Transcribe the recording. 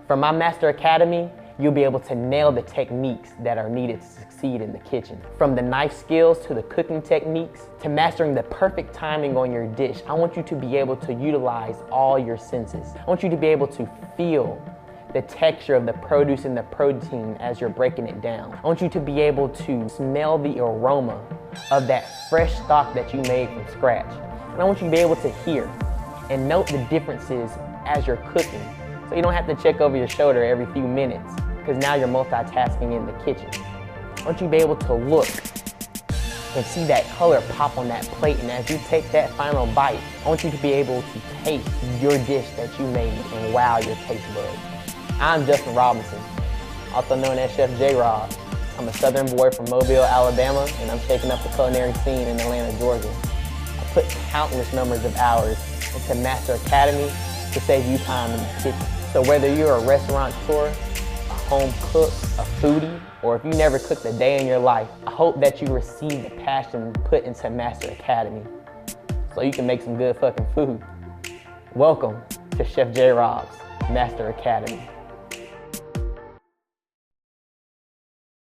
From my Master Academy, you'll be able to nail the techniques that are needed to succeed in the kitchen. From the knife skills to the cooking techniques to mastering the perfect timing on your dish, I want you to be able to utilize all your senses. I want you to be able to feel the texture of the produce and the protein as you're breaking it down. I want you to be able to smell the aroma of that fresh stock that you made from scratch. And I want you to be able to hear and note the differences as you're cooking. So you don't have to check over your shoulder every few minutes, because now you're multitasking in the kitchen. I want you to be able to look and see that color pop on that plate, and as you take that final bite, I want you to be able to taste your dish that you made and wow your taste buds. I'm Justin Robinson, also known as Chef J-Rob. I'm a Southern boy from Mobile, Alabama, and I'm shaking up the culinary scene in Atlanta, Georgia. I put countless numbers of hours into Master Academy to save you time in the kitchen. So whether you're a restaurateur, a home cook, a foodie, or if you never cooked a day in your life, I hope that you receive the passion put into Master Academy so you can make some good fucking food. Welcome to Chef J-Rob's Master Academy.